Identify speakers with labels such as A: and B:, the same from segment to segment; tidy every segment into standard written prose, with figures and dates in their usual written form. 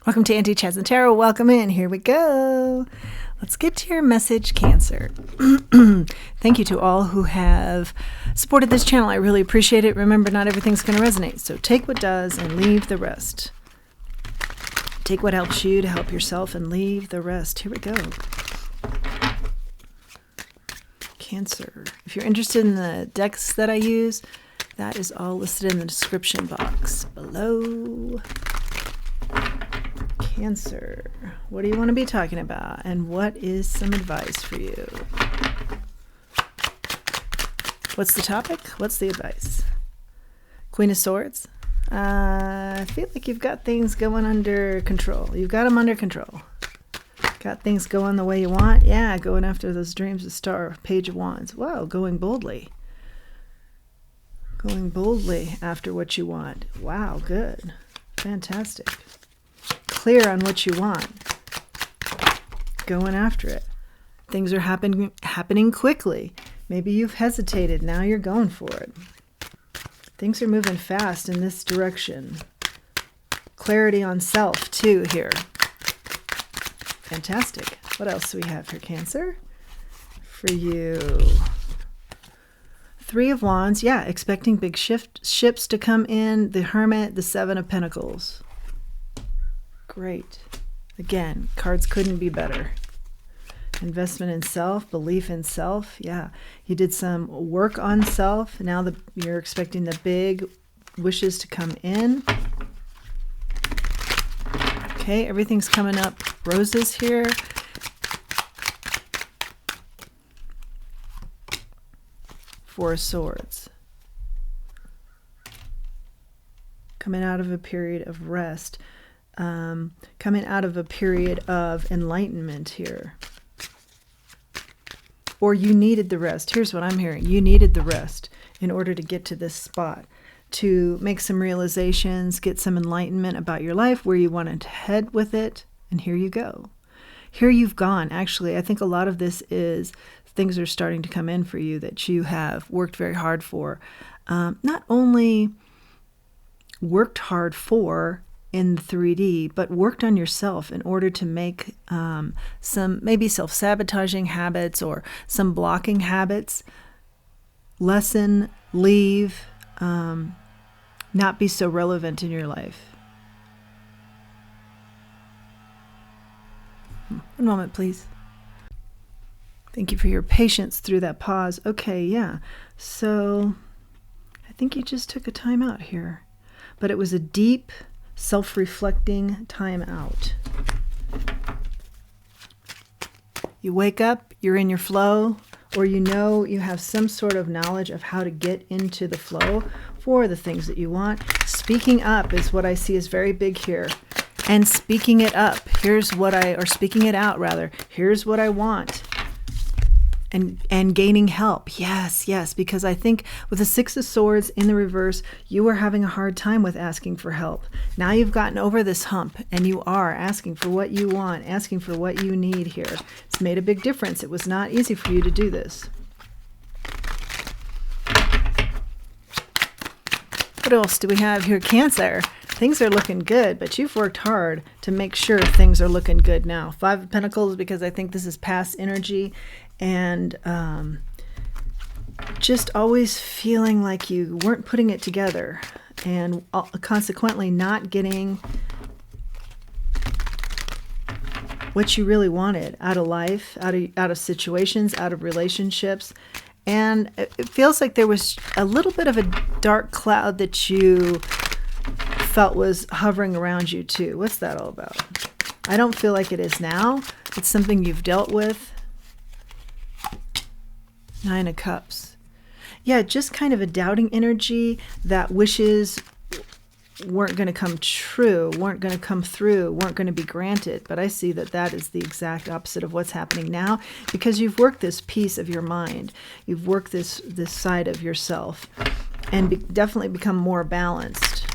A: Welcome to Auntie Chaz and Tarot. Welcome in. Here we go. Let's get to your message, Cancer. Thank you to all who have supported this channel. I really appreciate it. Remember, not everything's going to resonate, so take what does and leave the rest. Take what helps you to help yourself and leave the rest. Here we go. Cancer. If you're interested in the decks that I use, that is all listed in the description box below. Cancer. What do you want to be talking about? And what is some advice for you? What's the topic? What's the advice? Queen of Swords. I feel like you've got things going under control. You've got them under control. Got things going the way you want. Yeah, going after those dreams of star. Page of Wands. Wow, going boldly. Going boldly after what you want. Wow, good. Fantastic. Clear on what you want. Going after it. Things are happening quickly. Maybe you've hesitated. Now you're going for it. Things are moving fast in this direction. Clarity on self, too, here. Fantastic. What else do we have here, Cancer? For you. Three of Wands. Yeah, expecting big ships to come in. The Hermit, the Seven of Pentacles. Great. Again, cards couldn't be better. Investment in self, belief in self. Yeah, you did some work on self. Now you're expecting the big wishes to come in. Okay, everything's coming up roses here. Four of Swords. Coming out of a period of rest. Coming out of a period of enlightenment here. Or you needed the rest. Here's what I'm hearing. You needed the rest in order to get to this spot, to make some realizations, get some enlightenment about your life, where you wanted to head with it, and here you go. Here you've gone. Actually, I think a lot of this is things are starting to come in for you that you have worked very hard for. Not only worked hard for in 3D, but worked on yourself in order to make some maybe self-sabotaging habits or some blocking habits lessen, leave, not be so relevant in your life. One moment, please. Thank you for your patience through that pause. Okay, yeah. So I think you just took a time out here, but it was a deep, self-reflecting time out. You wake up, you're in your flow, or you know you have some sort of knowledge of how to get into the flow for the things that you want. Speaking up is what I see is very big here. And speaking it up. Speaking it out rather. Here's what I want. And gaining help. Yes, because I think with the Six of Swords in the reverse, you were having a hard time with asking for help. Now you've gotten over this hump and you are asking for what you want, asking for what you need here. It's made a big difference. It was not easy for you to do this. What else do we have here, Cancer? Things are looking good, but you've worked hard to make sure things are looking good now. Five of Pentacles, because I think this is past energy. And just always feeling like you weren't putting it together, and consequently not getting what you really wanted out of life, out of situations, out of relationships. And it feels like there was a little bit of a dark cloud that you felt was hovering around you too. What's that all about? I don't feel like it is now. It's something you've dealt with. Nine of Cups. Yeah, just kind of a doubting energy that wishes weren't going to come true, weren't going to come through, weren't going to be granted. But I see that that is the exact opposite of what's happening now, because you've worked this piece of your mind. You've worked this side of yourself and definitely become more balanced.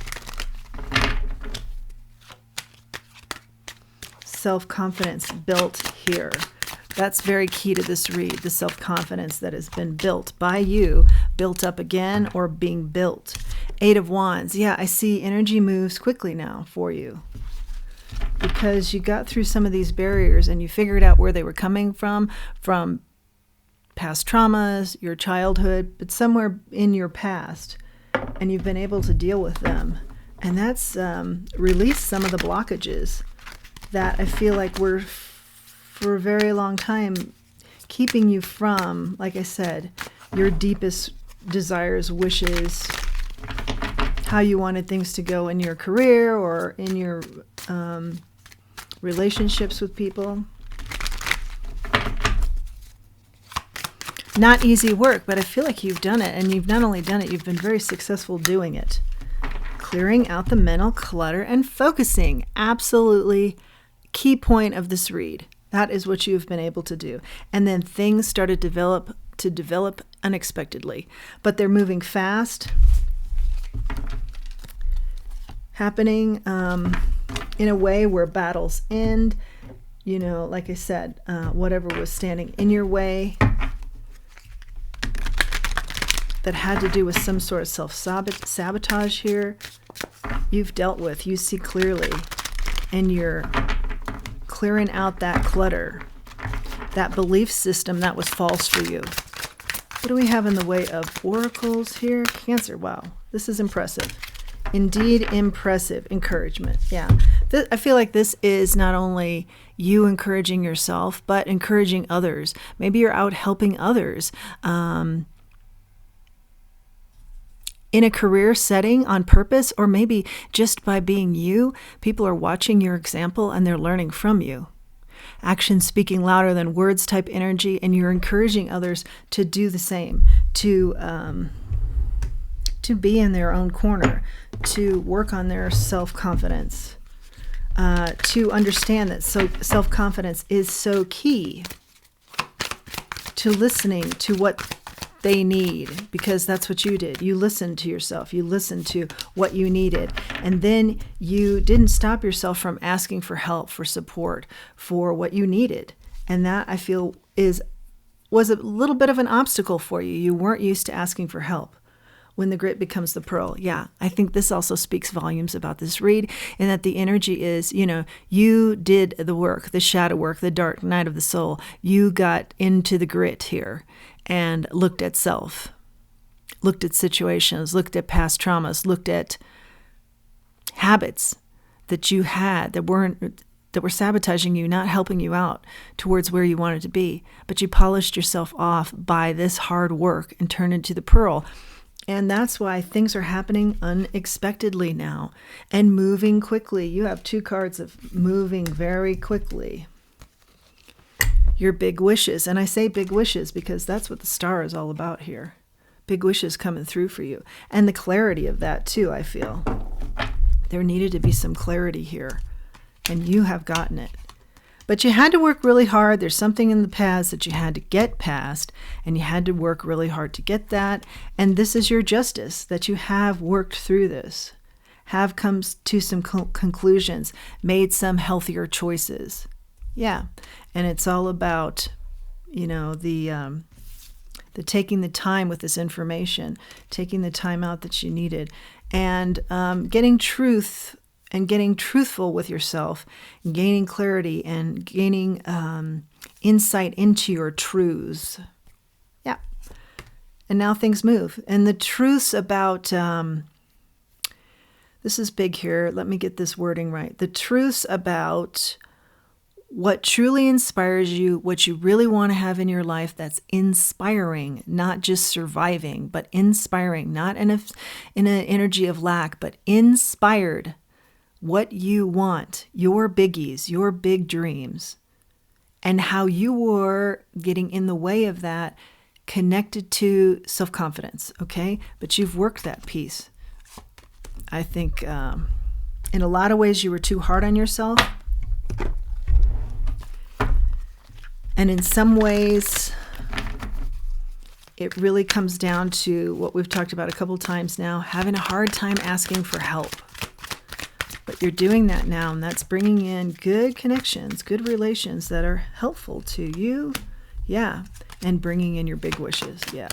A: Self-confidence built here. That's very key to this read, the self-confidence that has been built by you, built up again, or being built. Eight of Wands. Yeah, I see energy moves quickly now for you. because you got through some of these barriers and you figured out where they were coming from past traumas, your childhood, but somewhere in your past, and you've been able to deal with them. And that's released some of the blockages that I feel like were for a very long time keeping you from, like I said, your deepest desires, wishes, how you wanted things to go in your career or in your relationships with people. Not easy work, but I feel like you've done it, and you've not only done it, you've been very successful doing it. Clearing out the mental clutter and focusing. Absolutely key point of this read. That is what you've been able to do. And then things started to develop unexpectedly, but they're moving fast, happening in a way where battles end. You know, like I said, whatever was standing in your way that had to do with some sort of self-sabotage here, you've dealt with. You see clearly, and you're clearing out that clutter, that belief system that was false for you. What do we have in the way of oracles here? Cancer. Wow, this is impressive. Indeed, impressive. Encouragement. Yeah. I feel like this is not only you encouraging yourself, but encouraging others. Maybe you're out helping others. In a career setting on purpose, or maybe just by being you, people are watching your example and they're learning from you. Action speaking louder than words type energy, and you're encouraging others to do the same, to be in their own corner, to work on their self-confidence, to understand that self-confidence is so key to listening to what they need, because that's what you did. You listened to yourself. You listened to what you needed. And then you didn't stop yourself from asking for help, for support, for what you needed. And that, I feel, was a little bit of an obstacle for you. You weren't used to asking for help. When the grit becomes the pearl. Yeah, I think this also speaks volumes about this read, and that the energy is, you did the work, the shadow work, the dark night of the soul. You got into the grit here and looked at self, looked at situations, looked at past traumas, looked at habits that you had that were sabotaging you, not helping you out towards where you wanted to be. But you polished yourself off by this hard work and turned into the pearl. And that's why things are happening unexpectedly now and moving quickly. You have 2 cards of moving very quickly. Your big wishes. And I say big wishes because that's what the star is all about here. Big wishes coming through for you. And the clarity of that too, I feel. There needed to be some clarity here. And you have gotten it. But you had to work really hard. There's something in the past that you had to get past, and you had to work really hard to get that. And this is your justice, that you have worked through this, have come to some conclusions, made some healthier choices. Yeah, and it's all about, the taking the time with this information, taking the time out that you needed, and getting truth. And getting truthful with yourself, gaining clarity, and gaining insight into your truths. Yeah. And now things move. And the truths about, this is big here. Let me get this wording right. The truths about what truly inspires you, what you really want to have in your life that's inspiring, not just surviving, but inspiring, not in an energy of lack, but inspired. What you want, your biggies, your big dreams, and how you were getting in the way of that, connected to self-confidence, okay? But you've worked that piece. I think in a lot of ways you were too hard on yourself. And in some ways, it really comes down to what we've talked about a couple times now, having a hard time asking for help. But you're doing that now, and that's bringing in good connections, good relations that are helpful to you. Yeah, and bringing in your big wishes. Yeah,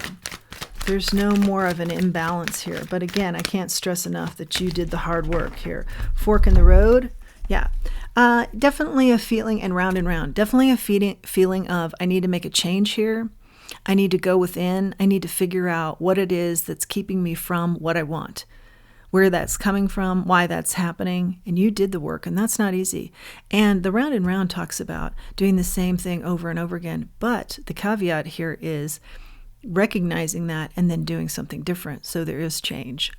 A: there's no more of an imbalance here. But again, I can't stress enough that you did the hard work here. Fork in the road, Yeah. Definitely a feeling, and round. Definitely a feeling of, I need to make a change here. I need to go within. I need to figure out what it is that's keeping me from what I want, where that's coming from, why that's happening. And you did the work, and that's not easy. And the round and round talks about doing the same thing over and over again. But the caveat here is recognizing that and then doing something different. So there is change.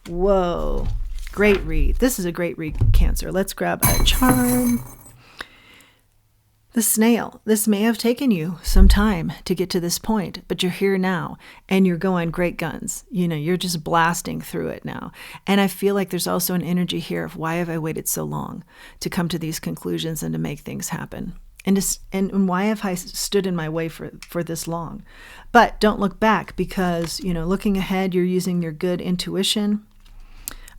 A: Whoa. Great read. This is a great read, Cancer. Let's grab a charm. The snail. This may have taken you some time to get to this point, but you're here now and you're going great guns. You're just blasting through it now. And I feel like there's also an energy here of, why have I waited so long to come to these conclusions and to make things happen? And why have I stood in my way for this long? But don't look back, because, looking ahead, you're using your good intuition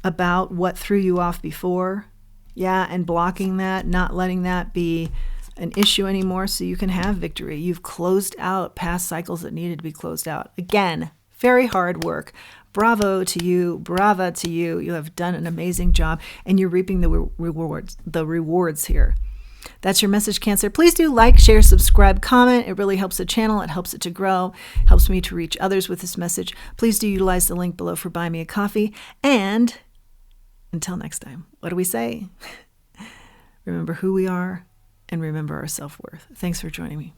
A: about what threw you off before. Yeah, and blocking that, not letting that be an issue anymore, so you can have victory. You've closed out past cycles that needed to be closed out. Again, very hard work. Bravo to you. Brava to you. You have done an amazing job, and you're reaping the rewards here. That's your message, Cancer. Please do like, share, subscribe, comment. It really helps the channel. It helps it to grow. It helps me to reach others with this message. Please do utilize the link below for Buy Me a Coffee. And until next time, what do we say? Remember who we are and remember our self-worth. Thanks for joining me.